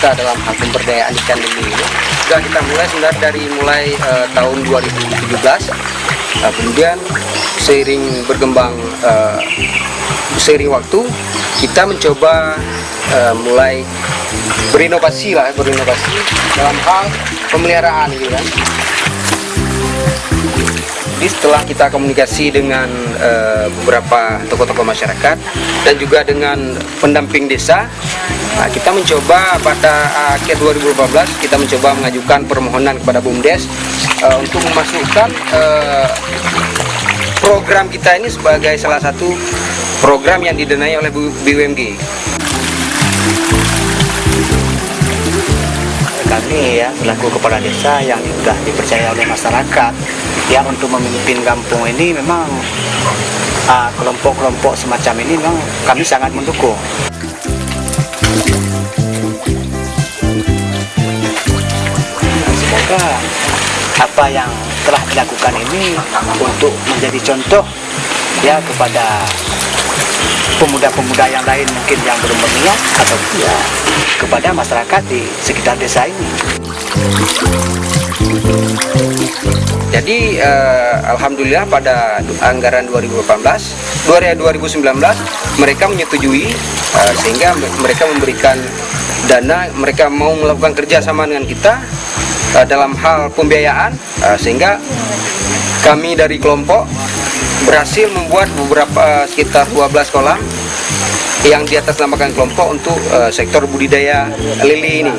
kita dalam hal pemberdayaan ikan lele ini sudah kita mulai sebenarnya dari tahun 2017. Kemudian seiring berkembang seiring waktu kita mencoba mulai berinovasi dalam hal pemeliharaan gitu kan. Jadi setelah kita komunikasi dengan beberapa tokoh-tokoh masyarakat dan juga dengan pendamping desa, kita mencoba pada akhir 2018 kita mencoba mengajukan permohonan kepada BUMDes untuk memasukkan program kita ini sebagai salah satu program yang didanai oleh BUMG. Kami ya selaku kepala desa yang sudah dipercaya oleh masyarakat ya untuk memimpin kampung ini, memang kelompok-kelompok semacam ini memang kami sangat mendukung. Semoga apa yang telah dilakukan ini untuk menjadi contoh ya kepada pemuda-pemuda yang lain mungkin yang belum berniat, atau ya kepada masyarakat di sekitar desa ini. Jadi alhamdulillah pada anggaran 2019 mereka menyetujui, sehingga mereka memberikan dana, mereka mau melakukan kerjasama dengan kita dalam hal pembiayaan, sehingga kami dari kelompok berhasil membuat beberapa sekitar 12 kolam yang di atas namakan kelompok untuk sektor budidaya lele ini.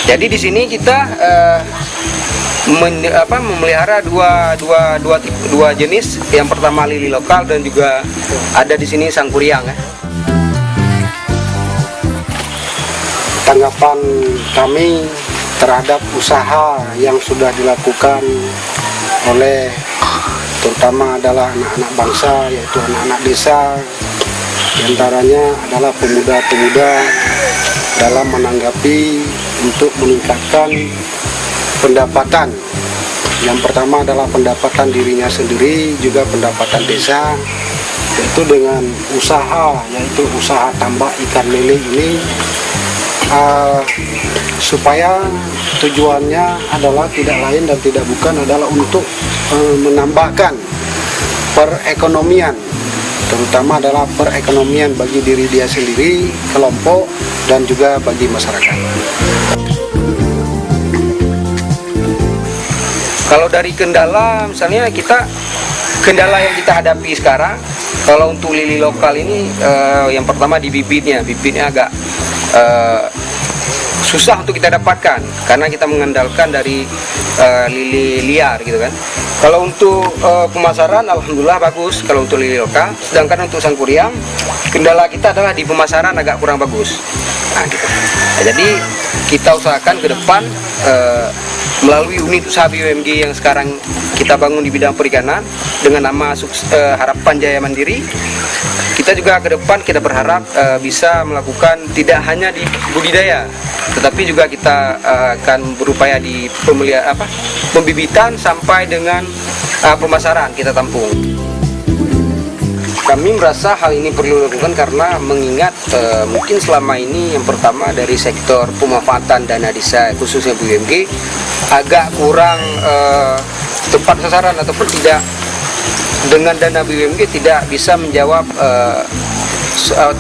Jadi di sini kita memelihara dua jenis. Yang pertama lele lokal dan juga ada di sini sangkuriang. Tanggapan kami terhadap usaha yang sudah dilakukan oleh terutama adalah anak-anak bangsa, yaitu anak-anak desa, diantaranya adalah pemuda-pemuda dalam menanggapi untuk meningkatkan pendapatan. Yang pertama adalah pendapatan dirinya sendiri, juga pendapatan desa, yaitu dengan yaitu usaha tambak ikan lele ini, supaya tujuannya adalah tidak lain dan tidak bukan adalah untuk menambahkan perekonomian, terutama adalah perekonomian bagi diri dia sendiri, kelompok, dan juga bagi masyarakat. Kalau dari kendala, misalnya kendala yang kita hadapi sekarang, kalau untuk lele lokal ini, yang pertama di bibitnya agak susah untuk kita dapatkan karena kita mengandalkan dari lele liar gitu kan. Kalau untuk pemasaran alhamdulillah bagus kalau untuk lele lokal, sedangkan untuk sangkuriang kendala kita adalah di pemasaran agak kurang bagus. Nah, gitu. Nah, jadi kita usahakan ke depan melalui unit usaha BUMG yang sekarang kita bangun di bidang perikanan dengan nama Harapan Jaya Mandiri. Kita juga ke depan kita berharap bisa melakukan tidak hanya di budidaya, tetapi juga kita akan berupaya di pembibitan sampai dengan pemasaran kita tampung. Kami merasa hal ini perlu dilakukan karena mengingat mungkin selama ini yang pertama dari sektor pemanfaatan dana desa khususnya BUMG agak kurang tepat sasaran ataupun tidak, dengan dana BUMG tidak bisa menjawab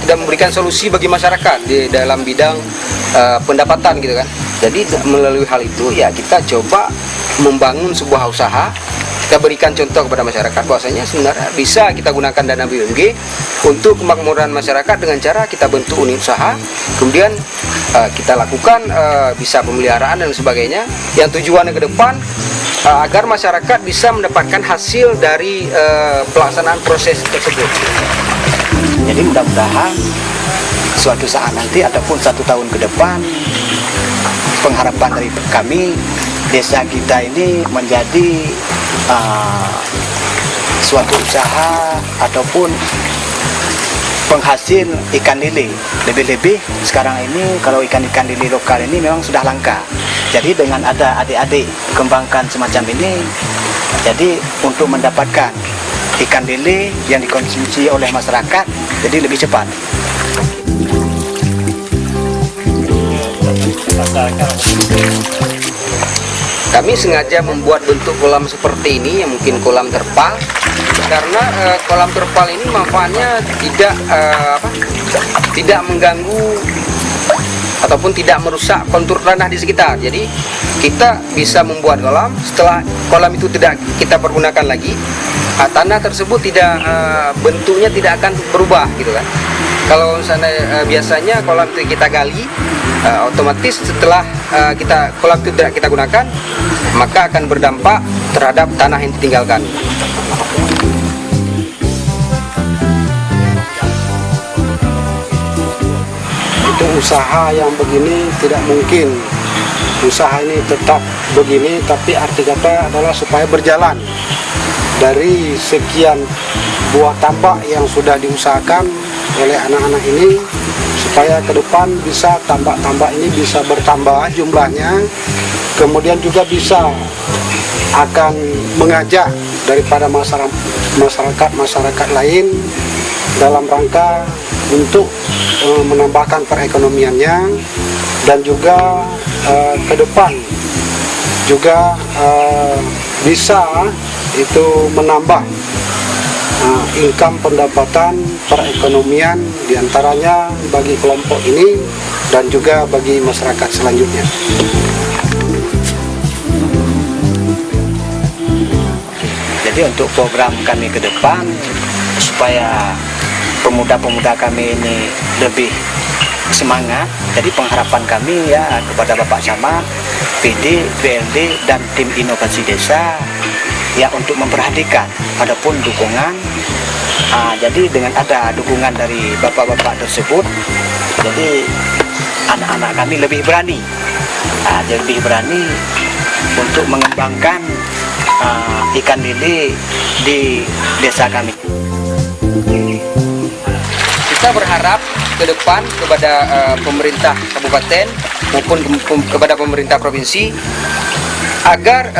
tidak memberikan solusi bagi masyarakat di dalam bidang pendapatan gitu kan. Jadi melalui hal itu ya kita coba membangun sebuah usaha. Kita berikan contoh kepada masyarakat bahwasanya sebenarnya bisa kita gunakan dana BUMG untuk kemakmuran masyarakat dengan cara kita bentuk unit usaha, kemudian kita lakukan bisa pemeliharaan dan sebagainya, yang tujuannya ke depan agar masyarakat bisa mendapatkan hasil dari pelaksanaan proses tersebut. Jadi mudah-mudahan suatu saat nanti ataupun 1 tahun ke depan, pengharapan dari kami desa kita ini menjadi suatu usaha ataupun penghasil ikan lele. Lebih-lebih sekarang ini kalau ikan-ikan lele lokal ini memang sudah langka. Jadi dengan ada adik-adik kembangkan semacam ini, jadi untuk mendapatkan ikan lele yang dikonsumsi oleh masyarakat jadi lebih cepat. Kami sengaja membuat bentuk kolam seperti ini, yang mungkin kolam terpal, karena kolam terpal ini manfaatnya tidak mengganggu ataupun tidak merusak kontur tanah di sekitar. Jadi kita bisa membuat kolam, setelah kolam itu tidak kita pergunakan lagi, tanah tersebut tidak bentuknya tidak akan berubah gitu kan. Kalau misalnya biasanya kolam itu kita gali, otomatis setelah kolam itu tidak kita gunakan, maka akan berdampak terhadap tanah yang ditinggalkan. Itu usaha yang begini tidak mungkin. Usaha ini tetap begini, tapi arti kata adalah supaya berjalan. Dari sekian buah tambak yang sudah diusahakan oleh anak-anak ini, supaya ke depan bisa tambak-tambak ini bisa bertambah jumlahnya, kemudian juga bisa akan mengajak daripada masyarakat lain dalam rangka untuk menambahkan perekonomiannya, dan juga ke depan juga bisa itu menambah income pendapatan perekonomian diantaranya bagi kelompok ini dan juga bagi masyarakat selanjutnya. Jadi untuk program kami ke depan supaya pemuda-pemuda kami ini lebih semangat, jadi pengharapan kami ya kepada Bapak Camat, PD, BLD dan tim inovasi desa ya untuk memperhatikan adapun dukungan. Jadi dengan ada dukungan dari bapak-bapak tersebut, jadi anak-anak kami lebih berani, untuk mengembangkan ikan lele di desa kami. Kita berharap ke depan kepada pemerintah kabupaten maupun kepada pemerintah provinsi agar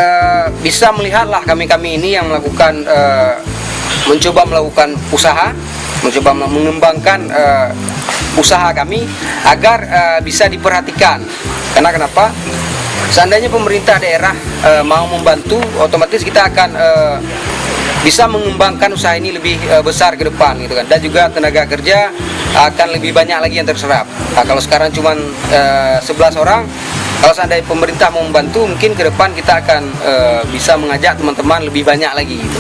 bisa melihatlah kami-kami ini yang mencoba melakukan usaha, mencoba mengembangkan usaha kami agar bisa diperhatikan. Karena kenapa? Seandainya pemerintah daerah mau membantu, otomatis kita akan bisa mengembangkan usaha ini lebih besar ke depan gitu kan, dan juga tenaga kerja akan lebih banyak lagi yang terserap. Kalau sekarang cuma 11 orang, kalau seandainya pemerintah mau membantu, mungkin ke depan kita akan bisa mengajak teman-teman lebih banyak lagi gitu.